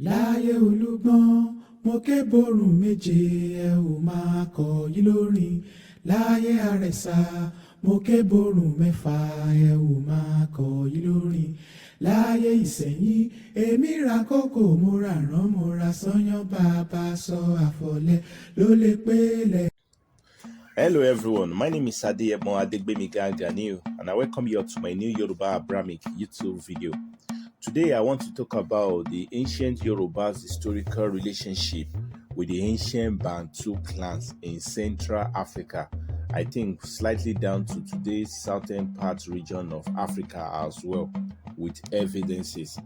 láyé olúgbọ́n mo ké borùn méje ẹ ò máa kọ yí lórin láyé àrẹ̀sà mo ké borùn mẹ́fà ẹ ò máa kọ yí lórin láyé ìsẹ̀yìn èmi ra kókò mo ra rán mo ra sányán bàbá sọ àfọ̀lẹ́ ló lè pélé. Hello everyone, my name is Adeyemo Adegbemiga Ganiu and I welcome you to my new Yoruba-Abrahamic YouTube video. Today I want to talk about the ancient Yoruba's historical relationship with the ancient Bantu clans in Central Africa. I think slightly down to today's southern part region of Africa as well, with evidences.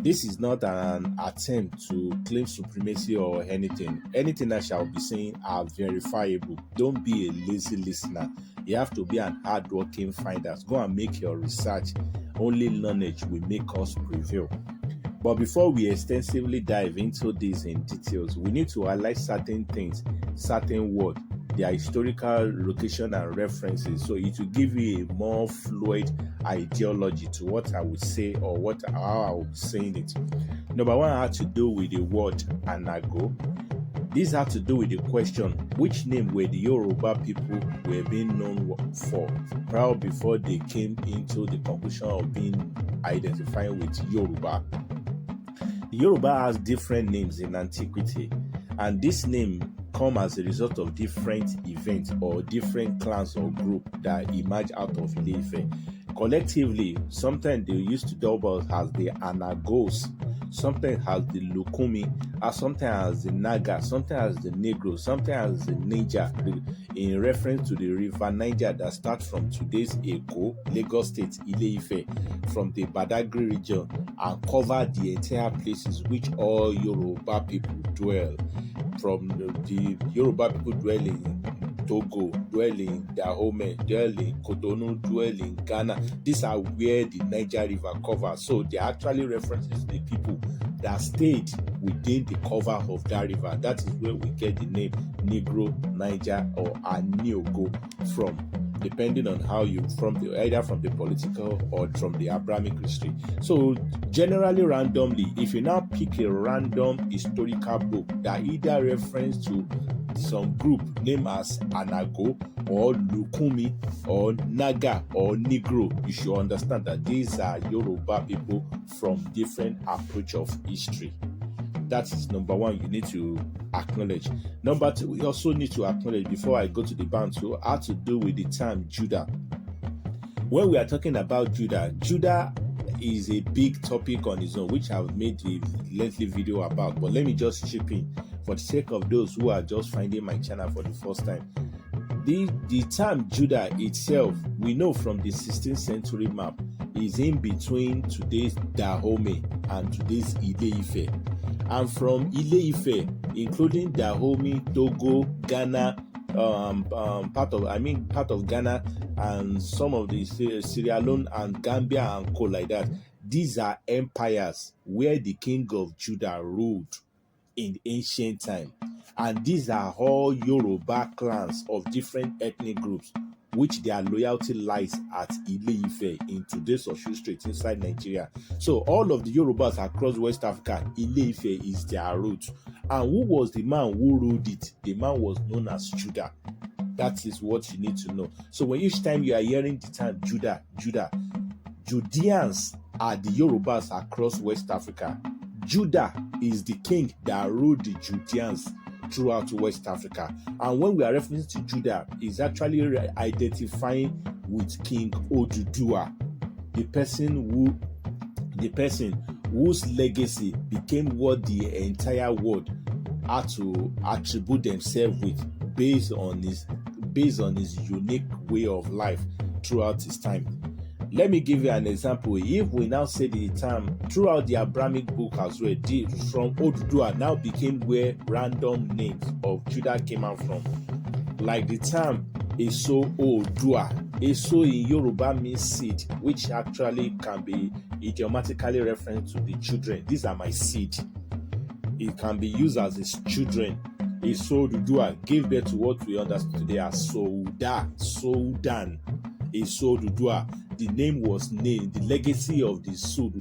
This is not an attempt to claim supremacy or anything. Anything I shall be saying are verifiable. Don't be a lazy listener. You have to be an hardworking finder. Go and make your research. Only knowledge will make us prevail. But before we extensively dive into this in details, we need to highlight certain things, certain words, their historical location and references, so it will give you a more fluid ideology to what I would say or how I would be saying it. Number one had to do with the word anago. This had to do with the question, which name were the Yoruba people were being known for prior before they came into the conclusion of being identified with Yoruba. The Yoruba has different names in antiquity, and this name come as a result of different events or different clans or groups that emerge out of Ile-Ife. Collectively, sometimes they used to double as the Anagos, sometimes as the Lukumi, or sometimes as the Naga, sometimes as the Negro, sometimes as the Niger, in reference to the river Niger that starts from today's Eko, Lagos State, Ile-Ife, from the Badagry region and cover the entire places which all Yoruba people dwell. From the Yoruba people dwell in Togo, dwell in Dahomey, dwell in Cotonou, dwell in Ghana. These are where the Niger River covers. So they actually references the people that stayed within the cover of that river. That is where we get the name Negro, Niger, or Aniogo from, depending on how you either from the political or from the Abrahamic history. So generally randomly, if you now pick a random historical book that either reference to some group named as Anago or Lukumi or Naga or Negro, you should understand that these are Yoruba people from different approach of history. That is number one, you need to acknowledge. Number two, we also need to acknowledge, before I go to the Bantu, how to do with the term Judah. When we are talking about Judah, Judah is a big topic on its own, which I've made a lengthy video about. But let me just chip in for the sake of those who are just finding my channel for the first time. The term Judah itself, we know from the 16th century map, is in between today's Dahomey and today's Ile-Ife. And from Ile-Ife, including Dahomey, Togo, Ghana, part of Ghana, and some of the Sierra Leone and Gambia and co like that. These are empires where the king of Judah ruled in ancient time, and these are all Yoruba clans of different ethnic groups, which their loyalty lies at Ile-Ife in today's Osun State inside Nigeria. So all of the Yorubas across West Africa, Ile-Ife is their root. And who was the man who ruled it? The man was known as Judah. That is what you need to know. So when each time you are hearing the term Judah, Judeans are the Yorubas across West Africa. Judah is the king that ruled the Judeans throughout West Africa. And when we are referring to Judah, is actually identifying with King Oduduwa, the person whose legacy became what the entire world had to attribute themselves with, based on his unique way of life throughout his time. Let me give you an example. If we now say the term throughout the Abrahamic book as well, from Oduduwa now became where random names of Judah came out from. Like the term Eso Odua. Eso in Yoruba means seed, which actually can be idiomatically referenced to the children. These are my seed. It can be used as his children. Eso Odudua gave birth to what we understand today as Soudan. Eso Odudua. The name was named, the legacy of the Sud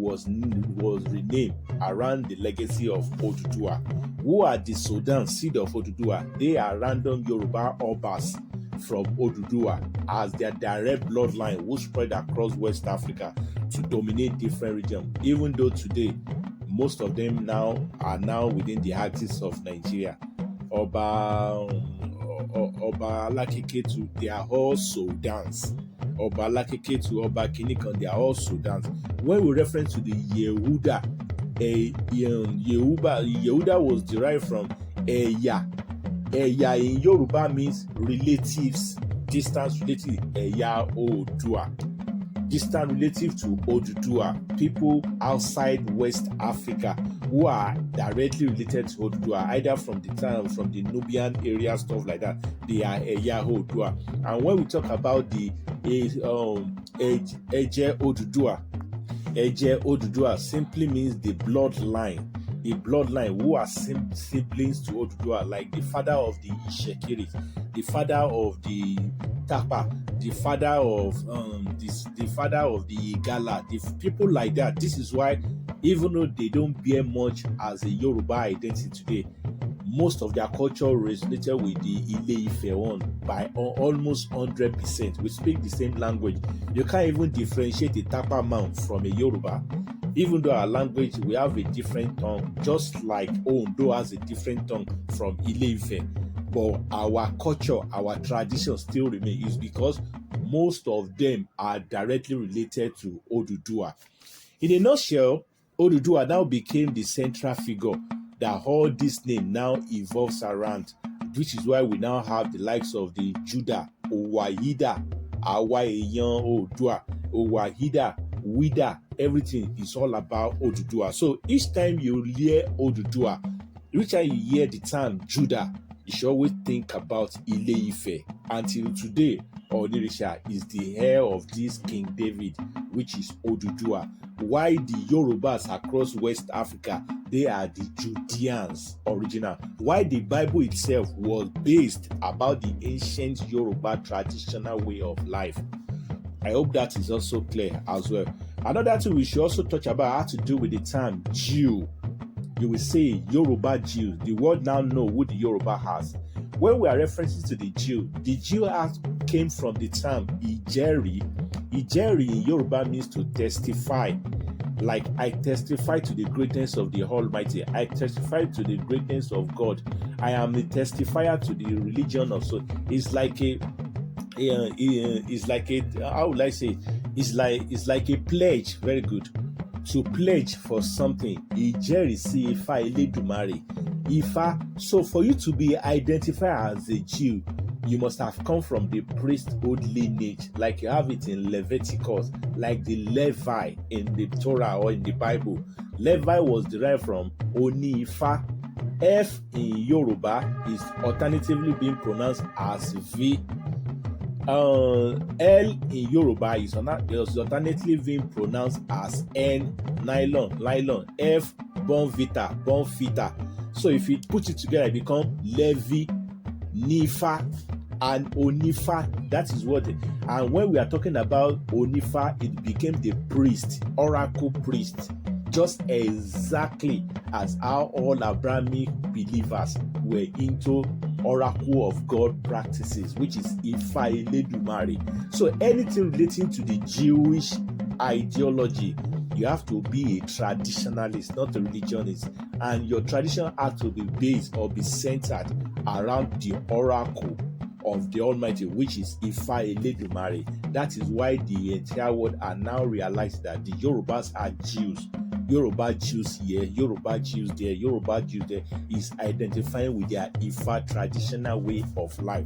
was renamed around the legacy of Oduduwa. Who are the Sudan seed of Oduduwa? They are random Yoruba Obas from Oduduwa as their direct bloodline who spread across West Africa to dominate different regions, even though today most of them are now within the axis of Nigeria. Oba Alakeketu, they are all Sudans. Oba Alakeketu, Oba Kinikan, they are all Sudans. When we reference to the Yehuda, Yehuda was derived from Eya. Eya in Yoruba means relatives, distant relative. Eya Odua, distant relative to Oduduwa, people outside West Africa who are directly related to Oduduwa, either from the Nubian area, stuff like that. They are Eya Odua. And when we talk about the Eje Oduduwa simply means the bloodline. The bloodline who are siblings to Oduduwa, like the father of the Ishekiri, the father of the Tapa, the father of the Igala, the people like that. This is why, even though they don't bear much as a Yoruba identity today, most of their culture resonated with the Ile-Ife one by almost 100%. We speak the same language. You can't even differentiate a Tapa man from a Yoruba. Even though our language, we have a different tongue, just like Ondo has a different tongue from Ile-Ife. But our culture, our tradition still remain. Is because most of them are directly related to Oduduwa. In a nutshell, Oduduwa now became the central figure that all this name now evolves around, which is why we now have the likes of the Judah, Owahida, Awaeyan Odua, Owahida, Wida. Everything is all about Oduduwa. So each time you hear Oduduwa, each time you hear the term Judah, you should always think about Ile-Ife. Until today, Onirisha is the heir of this King David, which is Oduduwa. Why the Yorubas across West Africa, they are the Judeans original. Why the Bible itself was based about the ancient Yoruba traditional way of life. I hope that is also clear as well. Another thing we should also touch about how to do with the term Jew. You will say Yoruba Jews. The world now know who the Yoruba has. When we are referencing to the Jew came from the term Ijeri. Ijeri in Yoruba means to testify. Like, I testify to the greatness of the Almighty. I testify to the greatness of God. I am the testifier to the religion of so. It's like a how would I say? It's like a pledge. Very good. To pledge for something. Ìjẹ́rìísí Ifá Elédùmarè. Ifá. So for you to be identified as a Jew, you must have come from the priesthood lineage, like you have it in Leviticus, like the Levi in the Torah or in the Bible. Levi was derived from Oni Ifa. F in Yoruba is alternatively being pronounced as V. L in Yoruba is alternatively being pronounced as N. Nylon. F Bonfita. So if you put it together, it becomes Levi, Nifa, and Onifa. That is what. And when we are talking about Onifa, it became the priest, oracle priest, just exactly as how all Abrahamic believers were into oracle of God practices, which is Ifa Eledumare. So anything relating to the Jewish ideology, you have to be a traditionalist, not a religionist, and your tradition has to be based or be centered around the oracle of the Almighty, which is Ifa Eledumare. That is why the entire world are now realizing that the Yorubas are Jews. Yoruba Jews here, Yoruba Jews there, Yoruba Jews there is identifying with their Ifa traditional way of life.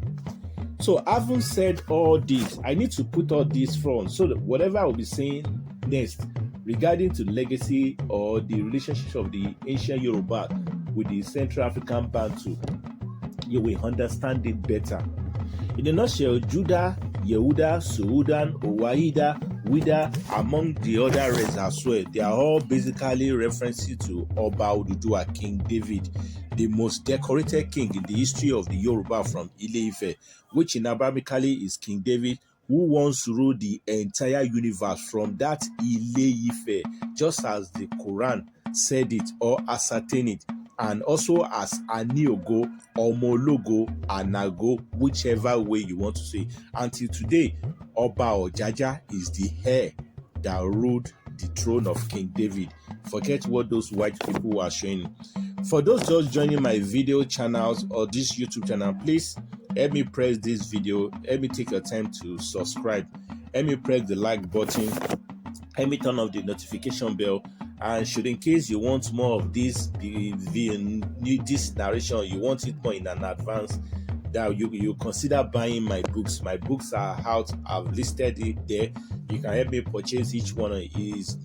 So having said all this, I need to put all this front so that whatever I will be saying next regarding to legacy or the relationship of the ancient Yoruba with the Central African Bantu, you will understand it better. In a nutshell, Judah, Yehuda, Sudan, Owahida, Wida, among the other rest as well, they are all basically references to Oba Oduduwa, King David, the most decorated king in the history of the Yoruba from Ile-Ife, which in Abrahamically is King David, who once ruled the entire universe from that Ile-Ife, just as the Quran said it or ascertained it, and also as Aniogo, Omologo, Anago, whichever way you want to say. Until today, Oba Ojaja is the heir that ruled the throne of King David. Forget what those white people are showing. For those just joining my video channels or this YouTube channel, please help me press this video. Help me take your time to subscribe. Help me press the like button. Help me turn off the notification bell. And should in case you want more of this narration, you want it more in an advance, that you consider buying my books. My books are out. I've listed it there. You can help me purchase each one. It is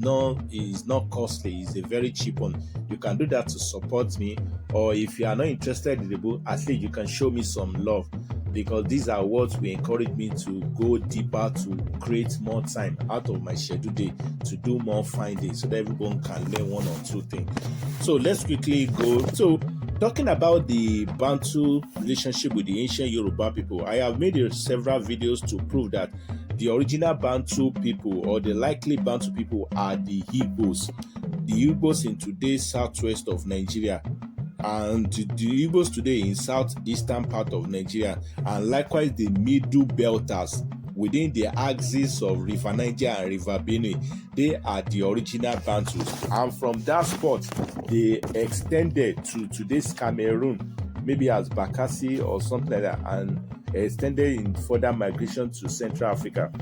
not costly. It's a very cheap one. You can do that to support me. Or if you are not interested in the book, at least you can show me some love, because these are what will encourage me to go deeper, to create more time out of my schedule day to do more finding, so that everyone can learn one or two things. So let's quickly go. So talking about the Bantu relationship with the ancient Yoruba people, I have made several videos to prove that the original Bantu people, or the likely Bantu people, are the Igbos. The Igbos in today's southwest of Nigeria, and the Igbos today in southeastern part of Nigeria, and likewise the Middle Belters within the axis of River Niger and River Benue. They are the original Bantus, and from that spot they extended to today's Cameroon, maybe as Bakassi or something like that, and extended in further migration to Central Africa.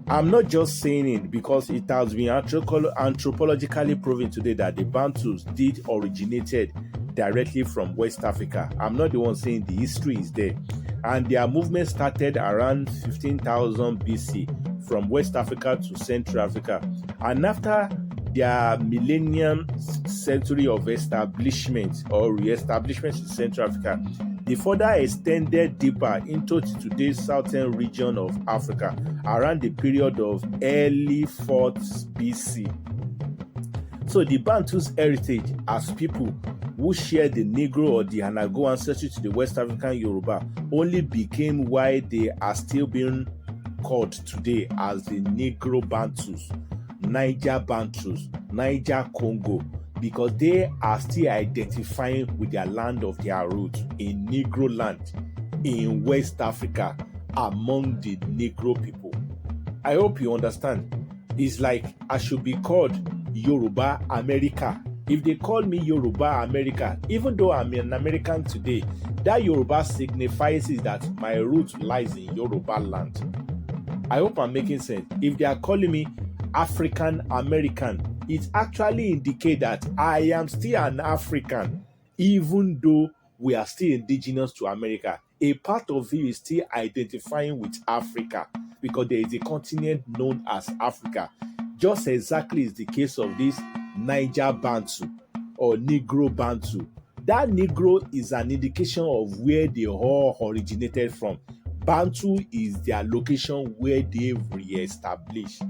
I'm not just saying it because it has been anthropologically proven today that the Bantus did originated directly from West Africa. I'm not the one saying, the history is there. And their movement started around 15,000 BC from West Africa to Central Africa. And after their millennium century of establishment or re-establishment in Central Africa, they further extended deeper into today's southern region of Africa around the period of early 4th BC. So the Bantus' heritage as people who share the Negro or the Anago ancestry to the West African Yoruba only became why they are still being called today as the Negro Bantus, Niger Bantus, Niger Congo, because they are still identifying with their land of their roots in Negro land in West Africa among the Negro people. I hope you understand. It's like I should be called Yoruba America. If they call me Yoruba America, even though I'm an American today, that Yoruba signifies is that my root lies in Yoruba land. I hope I'm making sense. If they are calling me African American, it actually indicates that I am still an African, even though we are still indigenous to America. A part of you is still identifying with Africa because there is a continent known as Africa. Just exactly is the case of this Niger Bantu or Negro Bantu. That Negro is an indication of where they all originated from. Bantu is their location where they re-established.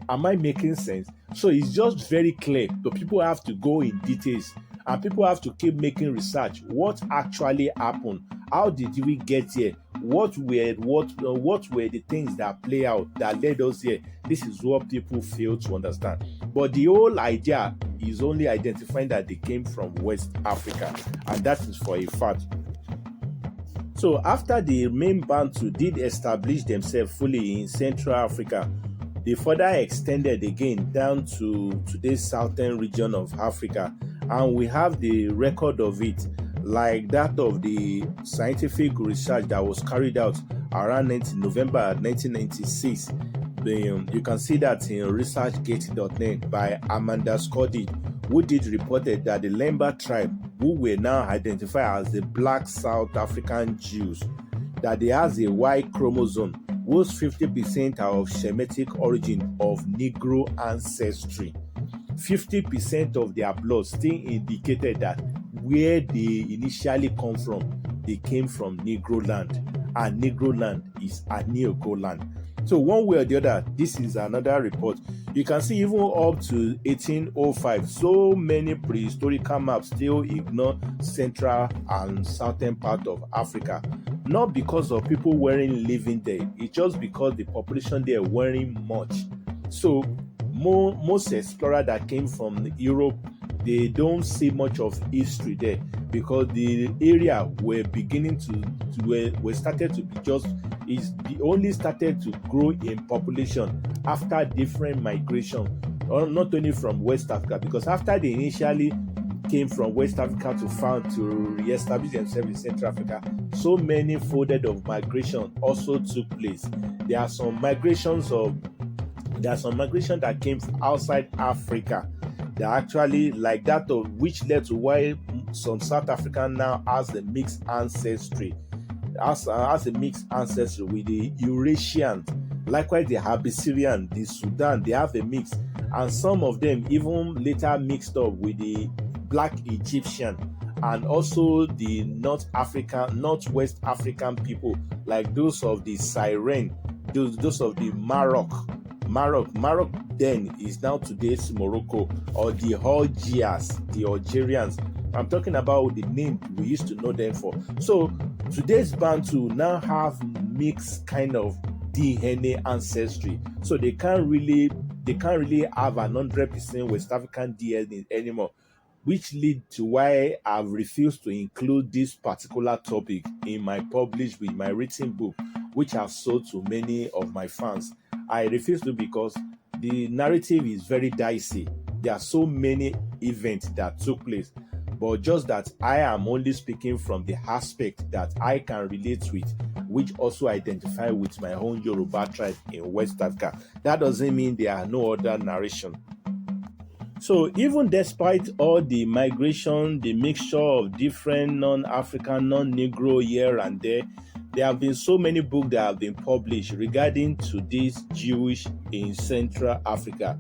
Am I making sense? So it's just very clear. So people have to go in details and people have to keep making research. What actually happened? How did we get here? What were the things that play out that led us here? This is what people fail to understand. But the whole idea is only identifying that they came from West Africa, and that is for a fact. So after the main Bantu did establish themselves fully in Central Africa, they further extended again down to today's southern region of Africa, and we have the record of it, like that of the scientific research that was carried out around November 1996. You can see that in researchgate.net by Amanda Scotty, who did reported that the Lemba tribe, who were now identified as the Black South African Jews, that they has a Y chromosome, whose 50% are of Semitic origin of Negro ancestry. 50% of their blood still indicated that where they initially come from, they came from Negro land, and Negro land is Aniogo land. So one way or the other, this is another report. You can see even up to 1805, so many prehistorical maps still ignore central and southern part of Africa. not because of people living there. It's just because the population there weren't much. So most explorers that came from Europe, they don't see much of history there, because the area were beginning were started to be only started to grow in population after different migration, not only from West Africa, because after they initially came from West Africa to re-establish themselves in Central Africa, so many folded of migration also took place. There are some migration that came from outside Africa that actually like that, of which led to why some South African now has a mixed ancestry, has a mixed ancestry with the Eurasians. Likewise, the Assyrian, the Sudan, they have a mix, and some of them even later mixed up with the Black Egyptian and also the Northwest African people, like those of the Syrian, those of the Maroc then is now today's Morocco, or the Algerians. I'm talking about the name we used to know them for. So today's Bantu now have mixed kind of DNA ancestry, so they can't really have an 100% West African DNA anymore, which lead to why I've refused to include this particular topic in my written book, which I've sold to many of my fans. I refuse to, because the narrative is very dicey. There are so many events that took place, but just that I am only speaking from the aspect that I can relate with, which also identify with my own Yoruba tribe in West Africa. That doesn't mean there are no other narration. So even despite all the migration, the mixture of different non-African, non-Negro here and there have been so many books that have been published regarding to these Jewish in Central Africa.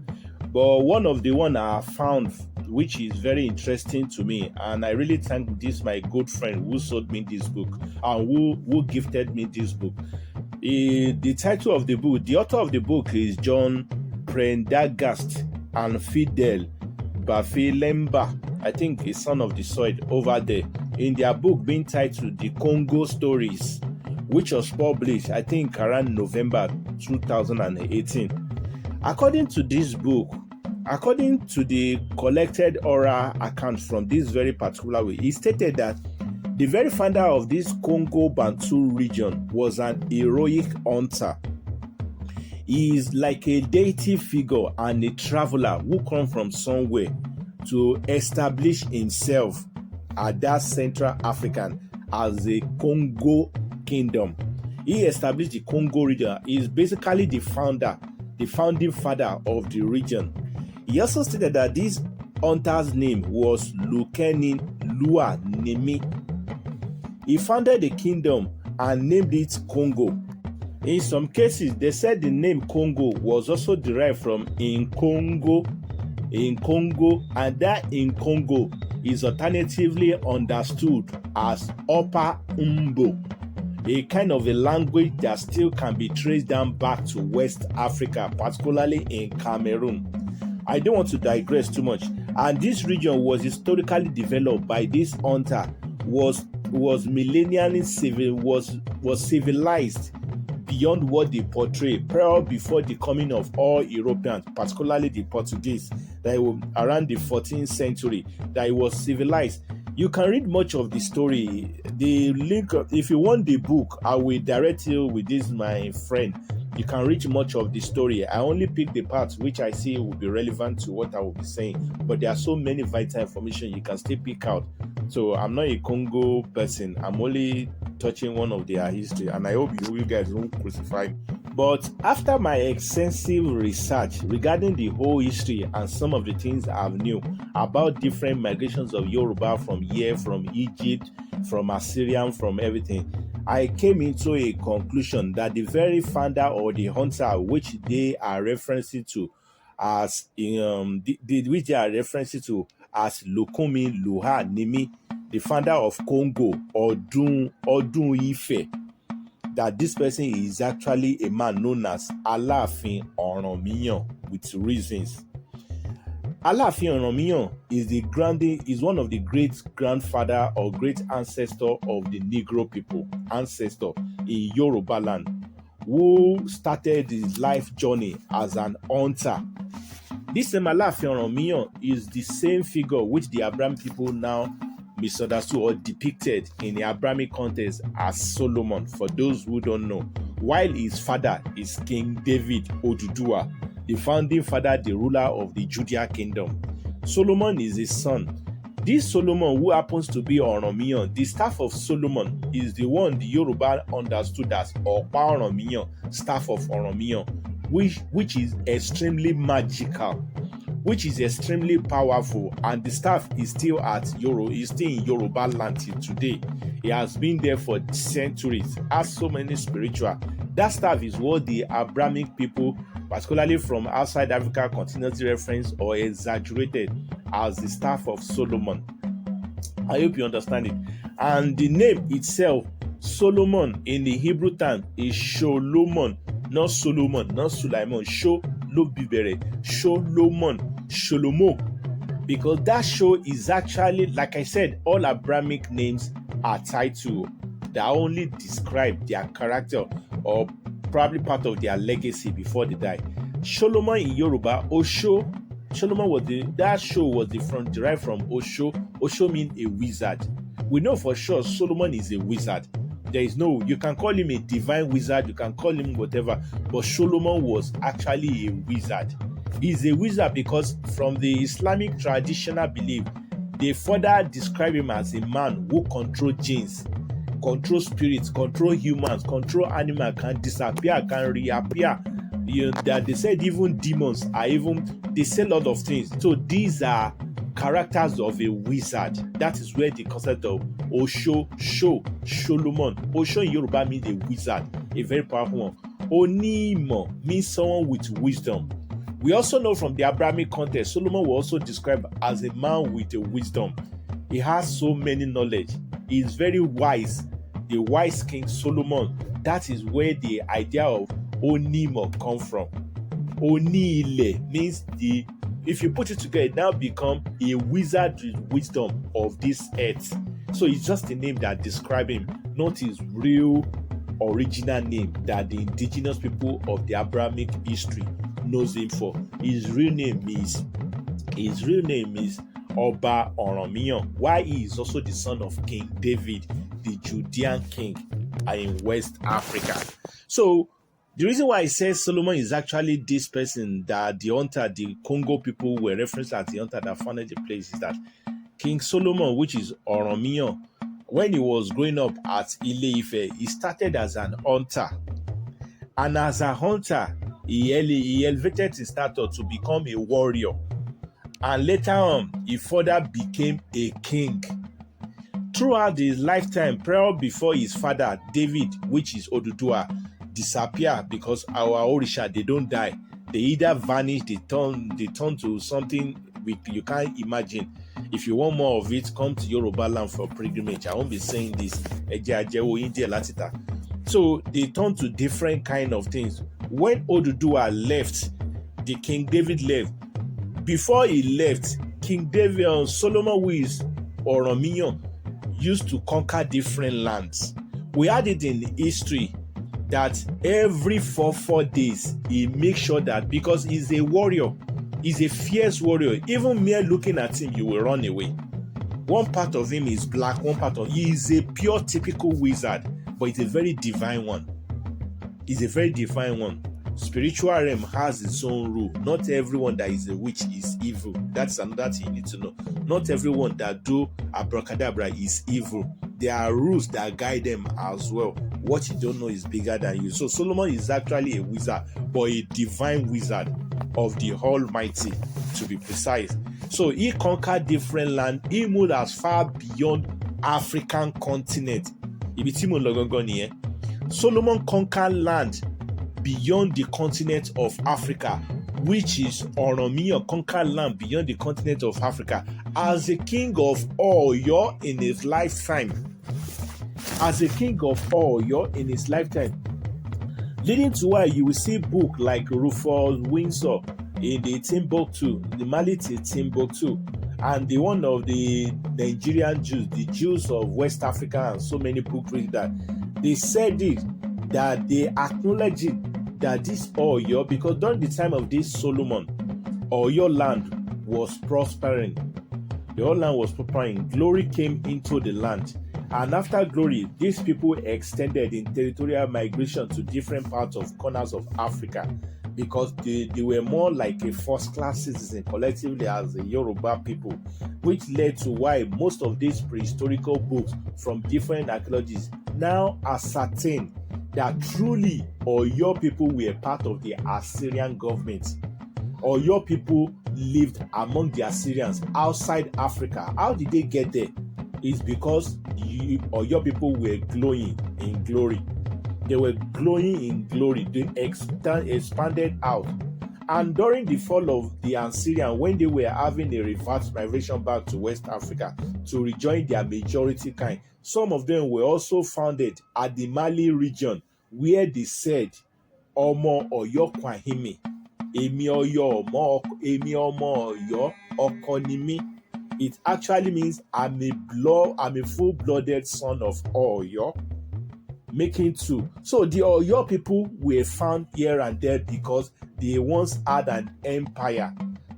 But one of the one I found, which is very interesting to me, and I really thank this my good friend who sold me this book and who gifted me this book. The title of the book, the author of the book is John Prendergast and Fidel Bafilemba, I think is son of the soil over there, in their book being titled The Congo Stories, which was published, I think, around November 2018. According to this book, according to the collected oral account from this very particular way, it stated that the very founder of this Congo Bantu region was an heroic hunter. He is like a deity figure and a traveler who come from somewhere to establish himself at that Central African as a Congo Kingdom. He established the Congo region. He is basically the founding father of the region. He also stated that this hunter's name was Lukenin Lua Nemi. He founded the kingdom and named it Congo. In some cases, they said the name Congo was also derived from in Congo, and that in Congo is alternatively understood as Upper Umbo, a kind of a language that still can be traced down back to West Africa, particularly in Cameroon. I don't want to digress too much. And this region was historically developed by this hunter, was civilized beyond what they portray prior before the coming of all Europeans, particularly the Portuguese, that were around the 14th century, that it was civilized. You can read much of the story. The link, if you want the book, I will direct you with this, my friend. You can read much of the story. I only pick the parts which I see will be relevant to what I will be saying, but there are so many vital information you can still pick out. So I'm not a Congo person. I'm only touching one of their history, and I hope you guys won't crucify me. But after my extensive research regarding the whole history and some of the things I've knew about different migrations of Yoruba from here, from Egypt, from Assyrian, from everything, I came into a conclusion that the very founder or the hunter, which they are referencing to as Lukumi Luha Nimi, the founder of Congo, Odun Ife, that this person is actually a man known as Alaafin Oranmiyan with reasons. Alaafin Oranmiyan is one of the great grandfather or great ancestor of the Negro people, ancestor in Yoruba land, who started his life journey as an hunter. This same Alaafin Oranmiyan is the same figure which the Abraham people now misunderstood or depicted in the Abrahamic context as Solomon, for those who don't know, while his father is King David Oduduwa, the founding father, the ruler of the Judea kingdom. Solomon is his son. This Solomon, who happens to be Oranmiyan, the staff of Solomon is the one the Yoruba understood as Opa Oranmiyan, staff of Oranmiyan, which is extremely magical, which is extremely powerful, and the staff is still in Yoruba land till today. It has been there for centuries, has so many spiritual. That staff is what the Abrahamic people, particularly from outside Africa, continuously reference or exaggerated as the staff of Solomon. I hope you understand it. And the name itself, Solomon, in the Hebrew term is Sholomon, not Solomon, not Sulaiman. Sholobibere, Sholomon, Sholomo. Because that show is actually, like I said, all Abrahamic names are title that only describe their character or probably part of their legacy before they die. Solomon in Yoruba, Osho. Solomon was derived from Osho. Osho means a wizard. We know for sure Solomon is a wizard. You can call him a divine wizard, you can call him whatever, but Solomon was actually a wizard. He's a wizard because from the Islamic traditional belief, they further describe him as a man who controls jinns, control spirits, control humans, control animals, can disappear, can reappear. That they said even demons they say a lot of things. So these are characters of a wizard. That is where the concept of Osho, Solomon. Osho in Yoruba means a wizard, a very powerful one. Onimo means someone with wisdom. We also know from the Abrahamic context, Solomon was also described as a man with a wisdom. He has so many knowledge. He is very wise. The wise king Solomon. That is where the idea of Onimo comes from. Onile means if you put it together, it now become a wizard with wisdom of this earth. So it's just a name that describes him, not his real original name that the indigenous people of the Abrahamic history knows him for. His real name is Oba Oranmiyan. Why he is also the son of King David, the Judean king in West Africa. So the reason why I say Solomon is actually this person that the hunter, the Congo people were referenced as the hunter that founded the place, is that King Solomon, which is Oranmiyan, when he was growing up at Ile-Ife, he started as an hunter. And as a hunter, he elevated his status to become a warrior. And later on, he further became a king. Throughout his lifetime, prior before his father, David, which is Oduduwa, disappear because our Orisha, they don't die. They either vanish, they turn to something you can't imagine. If you want more of it, come to Yoruba land for pilgrimage. I won't be saying this. So they turn to different kind of things. When Oduduwa left, the King David left. Before he left, King David, Solomon, who is Oranmiyan, used to conquer different lands. We had it in history that every 4 days he makes sure that, because he's a warrior, he's a fierce warrior, even mere looking at him you will run away. One part of him is black, he is a pure typical wizard, but it's a very divine one. Spiritual realm has its own rule. Not everyone that is a witch is evil. That's another thing you need to know. Not everyone that do abracadabra is evil. There are rules that guide them as well. What you don't know is bigger than you. So Solomon is actually a wizard, but a divine wizard of the Almighty, to be precise. So he conquered different land. He moved as far beyond African continent. Solomon conquered land beyond the continent of Africa, which is Oranmiyan conquered land beyond the continent of Africa as a king of Oyo in his lifetime. Leading to why you will see book like Rufus Windsor, in the Timbuktu, the Mali to Timbuktu, and the one of the Nigerian Jews, the Jews of West Africa, and so many book readers that they said it, that they acknowledge it, that this Oyo, because during the time of this Solomon, Oyo land was prospering. The whole land was prospering. Glory came into the land. And after glory, these people extended in territorial migration to different parts of corners of Africa, because they were more like a first-class citizen collectively as the Yoruba people, which led to why most of these prehistorical books from different archaeologists now ascertain that truly Oyo people were part of the Assyrian government. Oyo people lived among the Assyrians outside Africa. How did they get there? It's because Oyo people were glowing in glory. They were glowing in glory. They expanded out. And during the fall of the Assyrian, when they were having a reverse migration back to West Africa to rejoin their majority kind, some of them were also founded at the Mali region, where they said, Omo Oyo Kwahimi, Emi Oyo Oyo Okonimi. It actually means I'm a full-blooded son of Oyo, making two. So the Oyo people were found here and there because they once had an empire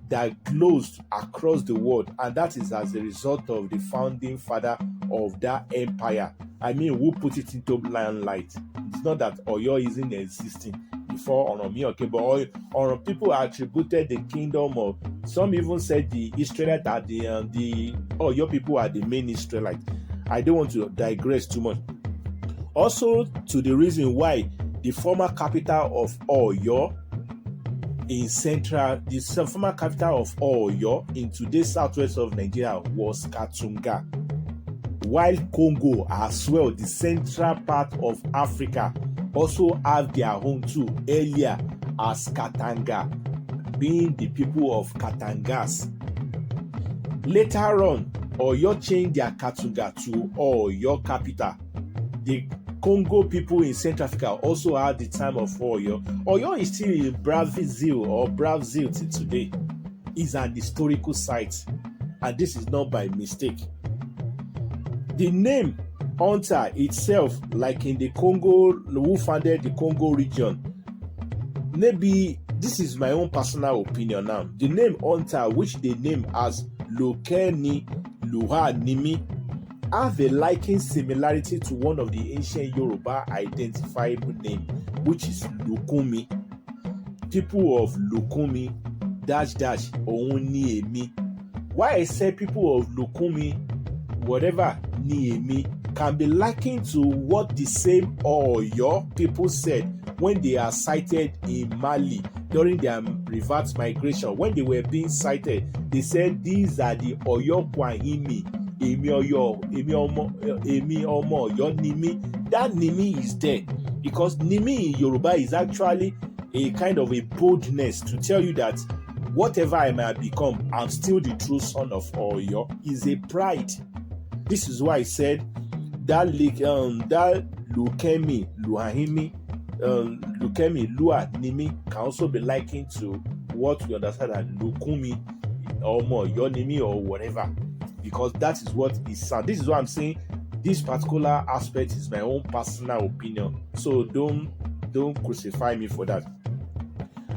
that glowed across the world, and that is as a result of the founding father of that empire. I mean, who put it into limelight? It's not that Oyo isn't existing before Oranmiyan came, but people attributed the kingdom of, some even said the Israelites are the Oyo people are the main Israelites. I don't want to digress too much. Also, to the reason why the former capital of Oyo the former capital of Oyo in today's southwest of Nigeria was Katunga, while Congo as well, the central part of Africa, also have their home too earlier as Katanga, being the people of Katangas. Later on, Oyo changed their Katunga to Oyo capital. The Congo people in Central Africa also had the time of Oyo. Oyo is still in Brazil till today. It's an historical site, and this is not by mistake. The name Hunter itself, like in the Congo, who founded the Congo region, maybe this is my own personal opinion now. The name Hunter, which they name as Lokeni Luhanimi, have a liking similarity to one of the ancient Yoruba identifiable name, which is Lukumi. People of Lukumi -- Ouni Emi. Why I say people of Lukumi, whatever Niemi, can be likened to what the same Oyo people said when they are sighted in Mali during their reverse migration. When they were being sighted, they said these are the Oyo Kwahimi, Emi Omo Oyo Nimi. That Nimi is there because Nimi in Yoruba is actually a kind of a boldness to tell you that whatever I might become, I'm still the true son of Oyo. Is a pride. This is why I said that Lukemi Luahimi, Lukemi Lua Nimi can also be likened to what we understand as Lukumi or Oyo Nimi or whatever, because that is what is sound. This is what I'm saying. This particular aspect is my own personal opinion, so don't crucify me for that.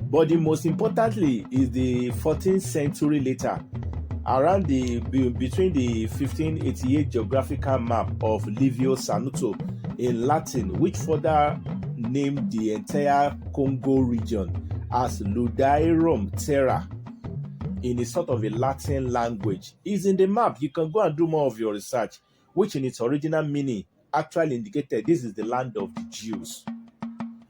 But the most importantly is the 14th century later, around between the 1588 geographical map of Livio Sanuto in Latin, which further named the entire Congo region as Ludairum Terra in a sort of a Latin language, is in the map. You can go and do more of your research, which in its original meaning actually indicated this is the land of the Jews.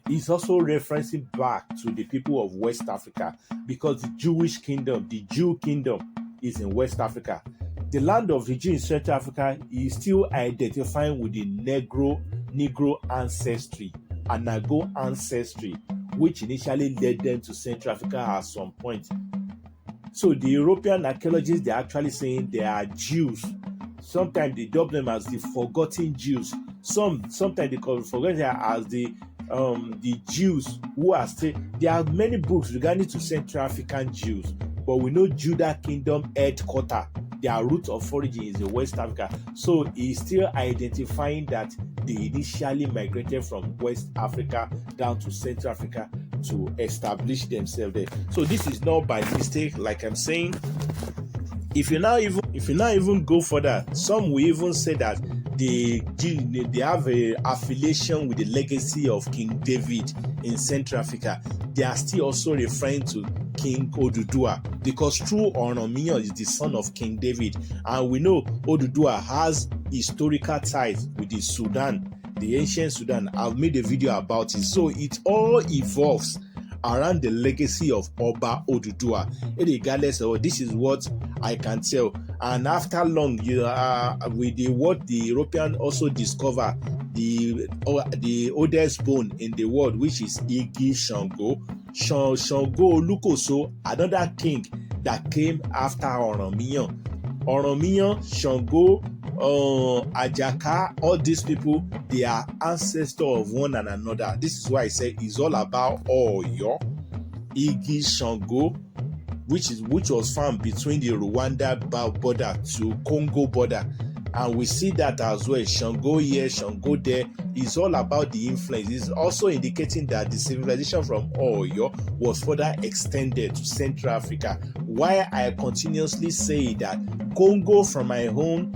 It's also referencing back to the people of West Africa, because the Jewish kingdom, the Jew kingdom, is in West Africa. The land of the Jews in Central Africa is still identifying with the Negro ancestry and Nago ancestry, which initially led them to Central Africa at some point. So the European archaeologists, they're actually saying they are Jews. Sometimes they dub them as the forgotten Jews. Sometimes they forget them as the the Jews who are still, there are many books regarding to Central African Jews, but we know Judah Kingdom headquarters, their root of origin is in West Africa. So he's still identifying that they initially migrated from West Africa down to Central Africa to establish themselves there. So this is not by mistake, like I'm saying. If you now even go further, some will even say that they have a affiliation with the legacy of King David in Central Africa. They are still also referring to King Oduduwa, because true Oranmiyan is the son of King David, and we know Oduduwa has historical ties with the Sudan, the ancient Sudan. I've made a video about it. So it all evolves around the legacy of Oba Oduduwa. Regardless of this, is what I can tell. And after long, with what the European also discover, the oldest bone in the world, which is Igi Shango. Shango Olukoso, another king that came after Oranmiyan. Shango, Ajaka, all these people, they are ancestors of one and another. This is why I say it's all about Oyo, Igi Shango, which was found between the Rwanda border to Congo border. And we see that as well. Shango here, Shango there. It's all about the influence. It's also indicating that the civilization from Oyo was further extended to Central Africa. Why I continuously say that Congo, from my own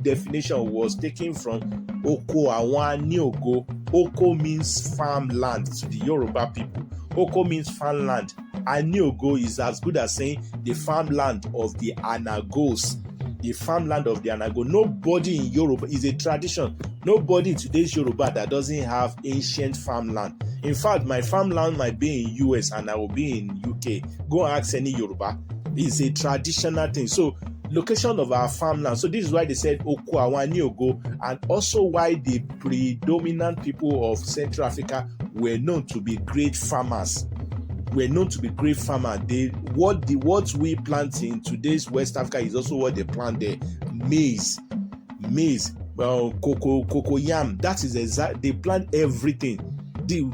definition, was taken from Oko Awan Niogo. Oko means farmland to the Yoruba people. Oko means farmland. Aniogo is as good as saying the farmland of the Anagos. The farmland of the Anago. Nobody in Yoruba, is a tradition. Nobody in today's Yoruba that doesn't have ancient farmland. In fact, my farmland might be in US and I will be in UK. Go ask any Yoruba. It's a traditional thing. So location of our farmland. So this is why they said Oko Awan Niogo, and also why the predominant people of Central Africa were known to be great farmers. What we plant in today's West Africa is also what they plant there. Maize, cocoa yam. That is exact. They plant everything.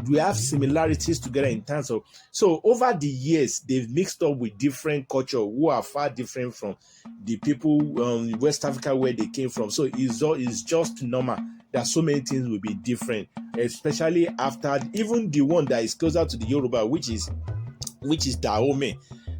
We have similarities together in terms of. So over the years, they've mixed up with different culture who are far different from the people in West Africa where they came from. So it's just normal that so many things will be different, especially after even the one that is closer to the Yoruba, which is Dahomey,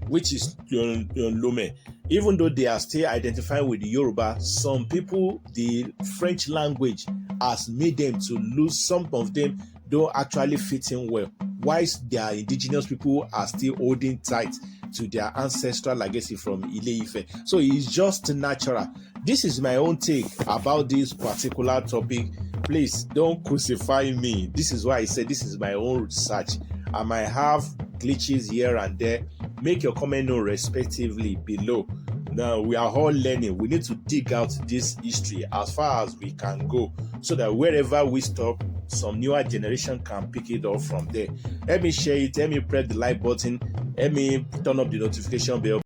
which is Lome. Even though they are still identifying with the Yoruba, some people, the French language has made them to lose. Some of them don't actually fit in well, whilst their indigenous people are still holding tight to their ancestral legacy from Ile-Ife. So it's just natural. This is my own take about this particular topic. Please don't crucify me. This is why I said this is my own research. I might have glitches here and there. Make your comment known respectively below. Now we are all learning. We need to dig out this history as far as we can go, so that wherever we stop, some newer generation can pick it up from there. Let me share it. Let me press the like button. Let me turn up the notification bell.